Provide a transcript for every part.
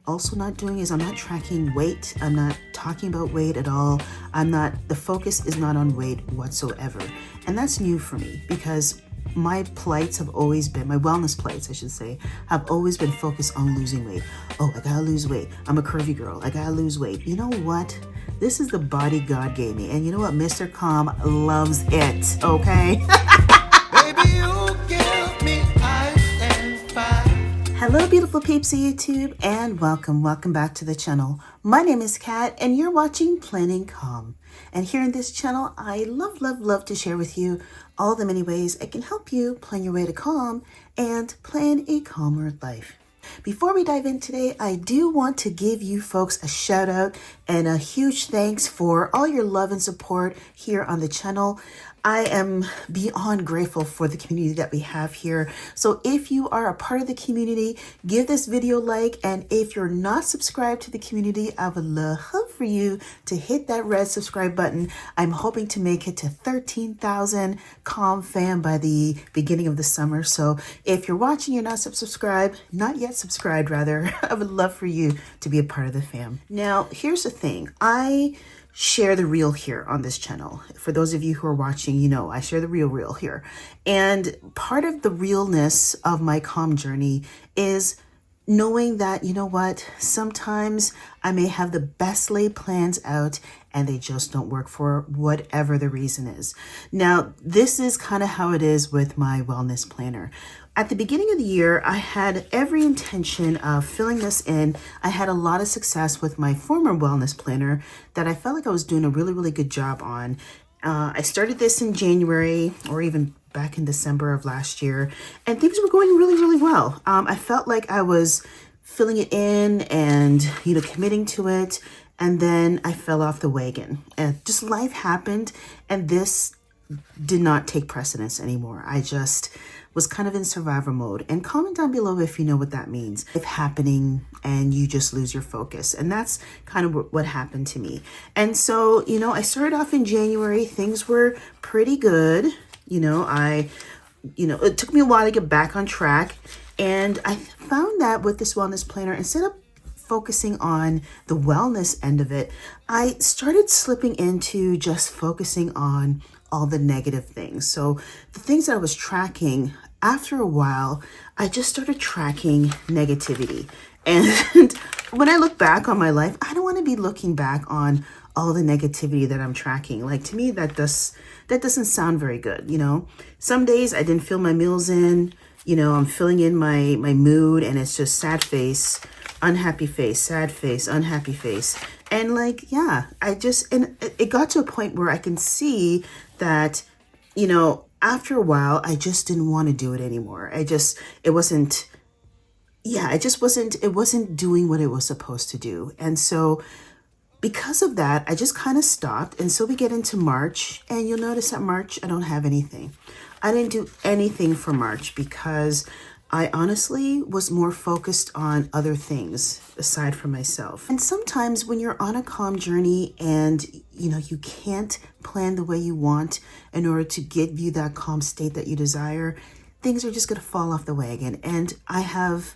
also not doing is I'm not tracking weight. I'm not talking about weight at all. The focus is not on weight whatsoever. And that's new for me because my plights have always been, my wellness plights, I should say, have always been focused on losing weight. Oh, I gotta lose weight. I'm a curvy girl. I gotta lose weight. You know what? This is the body God gave me. And you know what? Mr. Calm loves it, okay? Baby, you give me ice and fire. Hello, beautiful peeps of YouTube, and welcome back to the channel. My name is Kat, and you're watching Planning Calm. And here in this channel, I love to share with you all the many ways I can help you plan your way to calm and plan a calmer life. Before we dive in today, I do want to give you folks a shout out and a huge thanks for all your love and support here on the channel. I am beyond grateful for the community that we have here. So if you are a part of the community, give this video a like. And if you're not subscribed to the community, I would love for you to hit that red subscribe button. I'm hoping to make it to 13,000 Calm fam by the beginning of the summer. So if you're watching, you're not not yet subscribed rather, I would love for you to be a part of the fam. Now, here's the thing. I share the real here on this channel. For those of you who are watching, you know, I share the real here. And part of the realness of my calm journey is knowing that, you know what, sometimes I may have the best laid plans out and they just don't work for whatever the reason is. Now, this is kind of how it is with my wellness planner. At the beginning of the year, I had every intention of filling this in. I had a lot of success with my former wellness planner that I felt like I was doing a really good job on. I started this in January or even back in December of last year, and things were going really well. I felt like I was filling it in and, you know, committing to it. And then I fell off the wagon and just life happened. And this did not take precedence anymore. I just was kind of in survivor mode. And comment down below if you know what that means. If happening and you just lose your focus. And that's kind of what happened to me. And so, you know, I started off in January. Things were pretty good. You know, it took me a while to get back on track. And I found that with this wellness planner, instead of focusing on the wellness end of it, I started slipping into just focusing on all the negative things. So the things that I was tracking, after a while, I just started tracking negativity. And when I look back on my life, I don't want to be looking back on all the negativity that I'm tracking. Like, to me, that doesn't sound very good. You know, some days I didn't fill my meals in. You know, I'm filling in my mood, and it's just sad face, unhappy face, sad face, unhappy face. And like, yeah, and it got to a point where I can see that, you know, after a while, I just didn't want to do it anymore. It wasn't doing what it was supposed to do. And so because of that, I just kind of stopped. And so we get into March, and you'll notice that March, I don't have anything. I didn't do anything for March because I honestly was more focused on other things aside from myself. And sometimes when you're on a calm journey and, you know, you can't plan the way you want in order to give you that calm state that you desire, things are just going to fall off the wagon. And I have,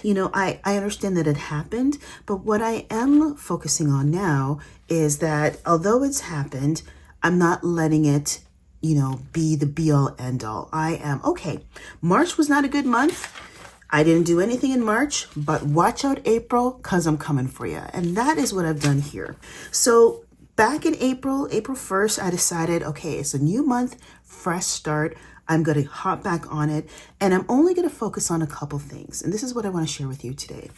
you know, I understand that it happened, but what I am focusing on now is that although it's happened, I'm not letting it, you know, be the be all end all. Okay, March was not a good month. I didn't do anything in March, but watch out April, because I'm coming for you. And that is what I've done here. So back in April 1st, I decided, okay, it's a new month, fresh start. I'm going to hop back on it, and I'm only going to focus on a couple things. And this is what I want to share with you today.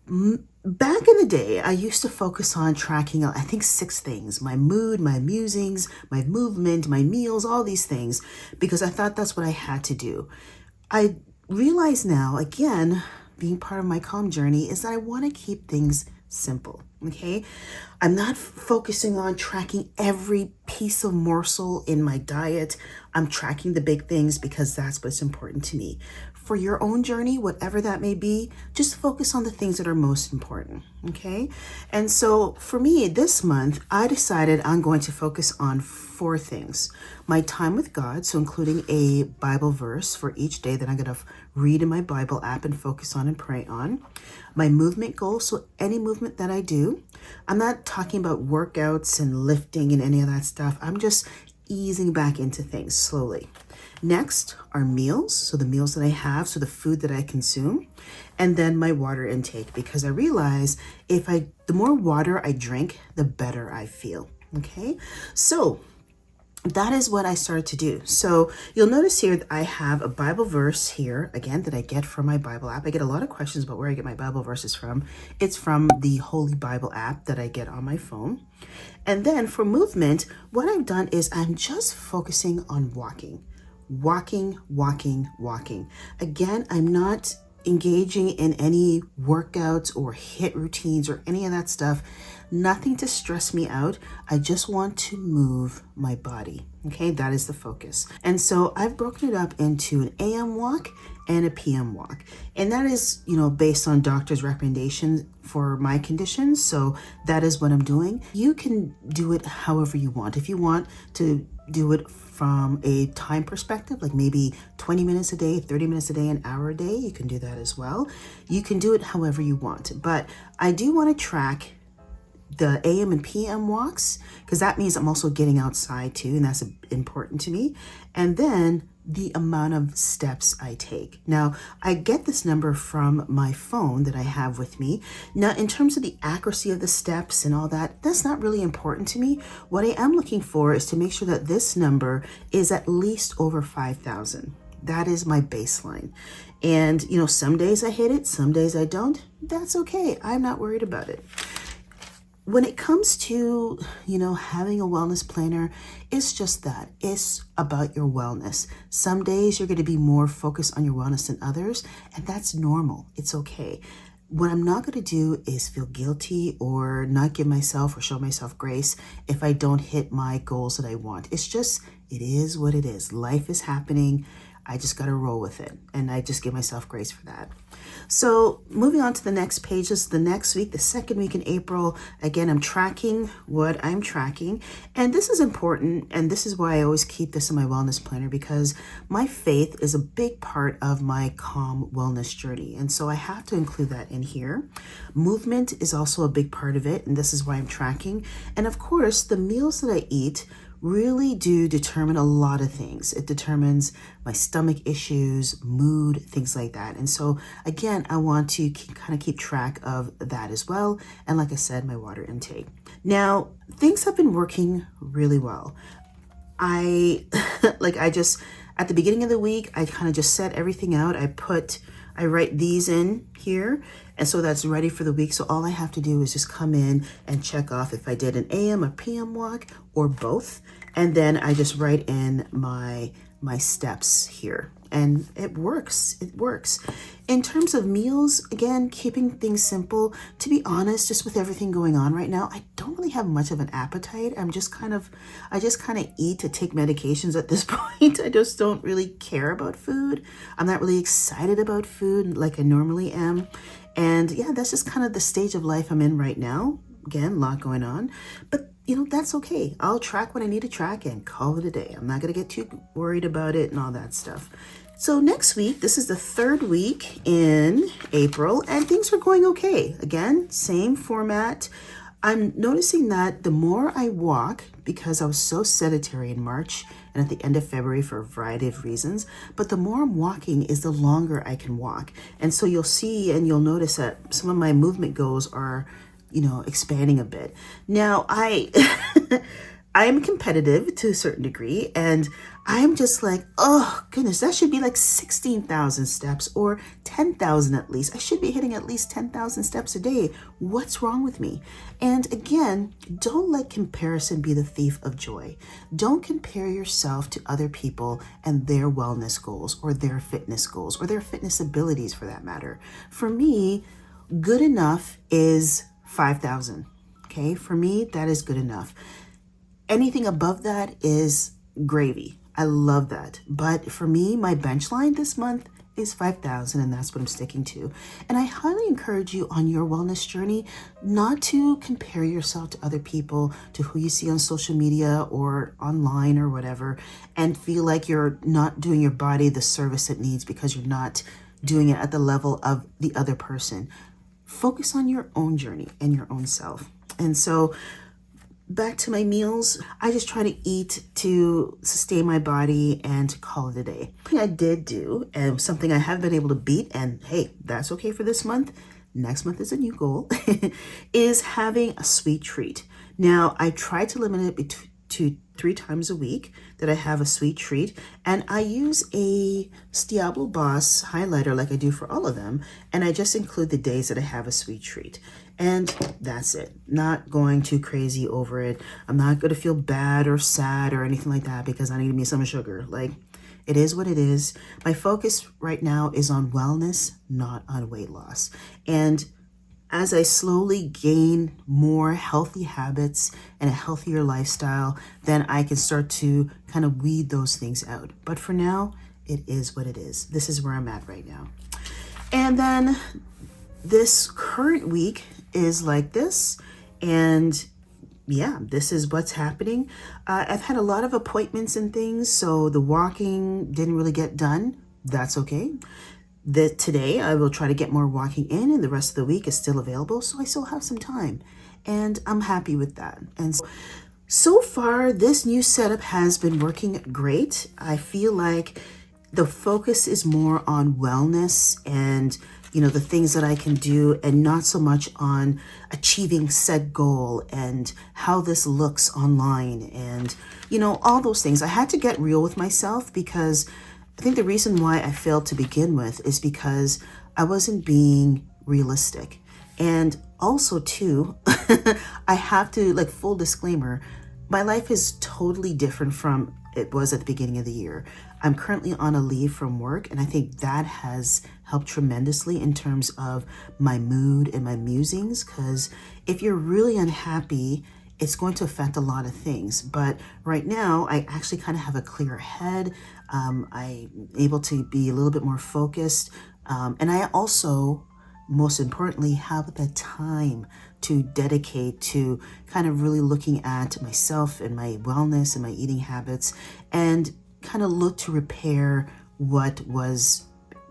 Back in the day, I used to focus on tracking, I think, 6 things: my mood, my musings, my movement, my meals, all these things, because I thought that's what I had to do. I realize now, again, being part of my calm journey, is that I want to keep things simple. Okay, I'm not focusing on tracking every piece of morsel in my diet. I'm tracking the big things because that's what's important to me. for your own journey, whatever that may be, just focus on the things that are most important, okay? And so for me this month, I decided I'm going to focus on 4 things. My time with God, so including a Bible verse for each day that I'm going to read in my Bible app and focus on and pray on. My movement goal, so any movement that I do. I'm not talking about workouts and lifting and any of that stuff. I'm just easing back into things slowly. Next are meals, so the meals that I have, so the food that I consume, and then my water intake, because I realize the more water I drink, the better I feel, okay? So that is what I started to do. So you'll notice here that I have a Bible verse here, again, that I get from my Bible app. I get a lot of questions about where I get my Bible verses from. It's from the Holy Bible app that I get on my phone. And then for movement, what I've done is I'm just focusing on walking. Walking. Again, I'm not engaging in any workouts or HIIT routines or any of that stuff. Nothing to stress me out. I just want to move my body. Okay, that is the focus. And so I've broken it up into an AM walk and a PM walk. And that is, based on doctor's recommendations for my conditions. So that is what I'm doing. You can do it however you want. If you want to do it from a time perspective, like maybe 20 minutes a day, 30 minutes a day, an hour a day, you can do that as well. You can do it however you want. But I do want to track the AM and PM walks, because that means I'm also getting outside too, and that's important to me. And then the amount of steps I take. Now, I get this number from my phone that I have with me. Now, in terms of the accuracy of the steps and all that, that's not really important to me. What I am looking for is to make sure that this number is at least over 5,000. That is my baseline. And, some days I hit it, some days I don't. That's okay. I'm not worried about it. When it comes to, having a wellness planner, it's just that. It's about your wellness. Some days you're going to be more focused on your wellness than others, and that's normal. It's okay. What I'm not going to do is feel guilty or not give myself or show myself grace if I don't hit my goals that I want. It's just, it is what it is. Life is happening. I just got to roll with it. And I just give myself grace for that. So moving on to the next page, this is the next week, the second week in April. Again, I'm tracking what I'm tracking. And this is important. And this is why I always keep this in my wellness planner, because my faith is a big part of my calm wellness journey. And so I have to include that in here. Movement is also a big part of it. And this is why I'm tracking. And of course, the meals that I eat really do determine a lot of things. It determines my stomach issues, mood, things like that. And so again, I want to kind of keep track of that as well. And like I said, my water intake. Now, things have been working really well. At the beginning of the week, I kind of just set everything out. I write these in here. And so that's ready for the week. So all I have to do is just come in and check off if I did an AM or PM walk or both. And then I just write in my steps here. And it works. It works. In terms of meals, again, keeping things simple. To be honest, just with everything going on right now, I don't really have much of an appetite. I just kind of eat to take medications at this point. I just don't really care about food. I'm not really excited about food like I normally am. And yeah, that's just kind of the stage of life I'm in right now. Again, a lot going on. But that's okay. I'll track what I need to track and call it a day. I'm not going to get too worried about it and all that stuff. So next week, this is the third week in April, and things are going okay. Again, same format. I'm noticing that the more I walk, because I was so sedentary in March and at the end of February for a variety of reasons, but the more I'm walking is the longer I can walk. And so you'll see and you'll notice that some of my movement goals are expanding a bit. Now, I am competitive to a certain degree, and I'm just like, oh goodness, that should be like 16,000 steps or 10,000 at least. I should be hitting at least 10,000 steps a day. What's wrong with me? And again, don't let comparison be the thief of joy. Don't compare yourself to other people and their wellness goals or their fitness goals or their fitness abilities for that matter. For me, good enough is 5,000. Okay, for me, that is good enough. Anything above that is gravy. I love that. But for me, my bench line this month is 5,000, and that's what I'm sticking to. And I highly encourage you on your wellness journey not to compare yourself to other people, to who you see on social media or online or whatever, and feel like you're not doing your body the service it needs because you're not doing it at the level of the other person. Focus on your own journey and your own self. And so back to my meals, I just try to eat to sustain my body and to call it a day. I did do, and something I have been able to beat, and hey, that's okay for this month. Next month is a new goal, is having a sweet treat. Now, I try to limit it to 3 times a week that I have a sweet treat, and I use a Diablo Boss highlighter like I do for all of them, and I just include the days that I have a sweet treat. And that's it. Not going too crazy over it. I'm not going to feel bad or sad or anything like that because I need me some sugar. Like, it is what it is. My focus right now is on wellness, not on weight loss. And as I slowly gain more healthy habits and a healthier lifestyle, then I can start to kind of weed those things out. But for now, it is what it is. This is where I'm at right now. And then this current week is like this, and yeah, this is what's happening. I've had a lot of appointments and things, so the walking didn't really get done. That's okay. Today I will try to get more walking in, and the rest of the week is still available, so I still have some time, and I'm happy with that. And so far, this new setup has been working great. I feel like the focus is more on wellness and the things that I can do, and not so much on achieving said goal and how this looks online and, all those things. I had to get real with myself because I think the reason why I failed to begin with is because I wasn't being realistic. And also too, I have to, like, full disclaimer, my life is totally different from it was at the beginning of the year. I'm currently on a leave from work, and I think that has helped tremendously in terms of my mood and my musings, because if you're really unhappy, it's going to affect a lot of things. But right now, I actually kind of have a clearer head. I'm able to be a little bit more focused. And I also, most importantly, have the time to dedicate to kind of really looking at myself and my wellness and my eating habits, and kind of look to repair what was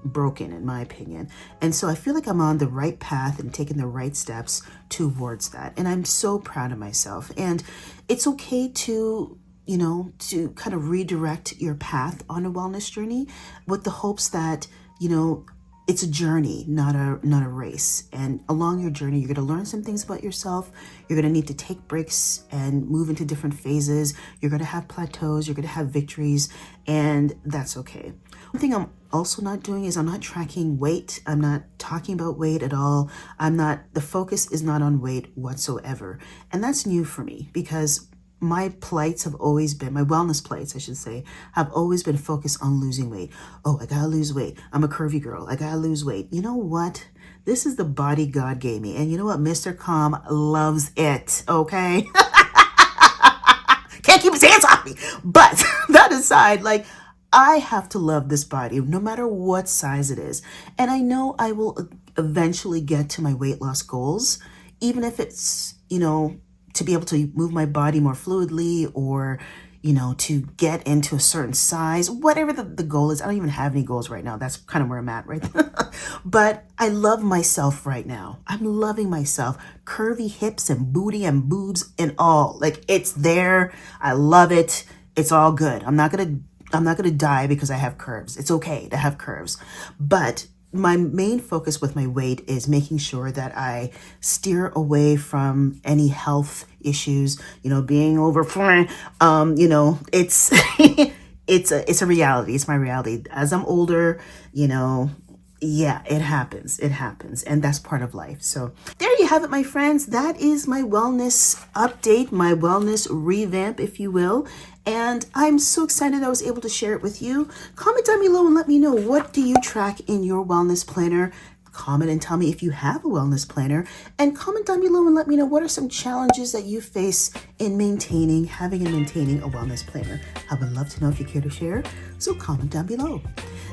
broken, in my opinion. And so I feel like I'm on the right path and taking the right steps towards that. And I'm so proud of myself. And it's okay to to kind of redirect your path on a wellness journey with the hopes that, it's a journey, not a race. And along your journey, you're going to learn some things about yourself. You're going to need to take breaks and move into different phases. You're going to have plateaus. You're going to have victories, and that's okay. One thing I'm also not doing is I'm not tracking weight. I'm not talking about weight at all. The focus is not on weight whatsoever. And that's new for me because my plights have always been, my wellness plights, I should say, have always been focused on losing weight. Oh, I gotta lose weight. I'm a curvy girl. I gotta lose weight. You know what? This is the body God gave me. And you know what? Mr. Calm loves it, okay? Can't keep his hands off me. But that aside, like, I have to love this body no matter what size it is. And I know I will eventually get to my weight loss goals, even if it's, to be able to move my body more fluidly, or, to get into a certain size, whatever the goal is. I don't even have any goals right now. That's kind of where I'm at right now. But I love myself right now. I'm loving myself. Curvy hips and booty and boobs and all. Like, it's there. I love it. It's all good. I'm not going to die because I have curves. It's okay to have curves. But my main focus with my weight is making sure that I steer away from any health issues, being over, it's, it's a reality. It's my reality. As I'm older, yeah, it happens. It happens. And that's part of life. So there you have it, my friends. That is my wellness update, my wellness revamp, if you will. And I'm so excited I was able to share it with you. Comment down below and let me know, what do you track in your wellness planner? comment and tell me if you have a wellness planner, and comment down below and let me know what are some challenges that you face in having and maintaining a wellness planner. I would love to know if you care to share, so comment down below.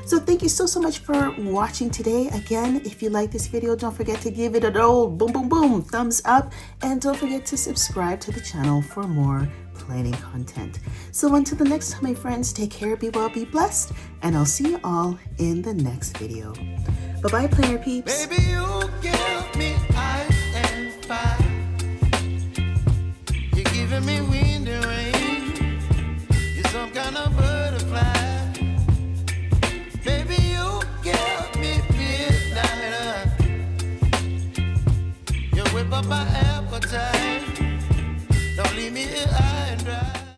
So thank you so much for watching today. Again, if you like this video, don't forget to give it an old boom, boom, boom, thumbs up, and don't forget to subscribe to the channel for more planning content. So until the next time, my friends, take care, be well, be blessed, and I'll see you all in the next video. Bye-bye, planner peeps. Baby, you give me ice and fire. You're giving me wind and rain. You're some kind of butterfly. Baby, you give me midnight. You whip up my appetite. Don't leave me here high and dry.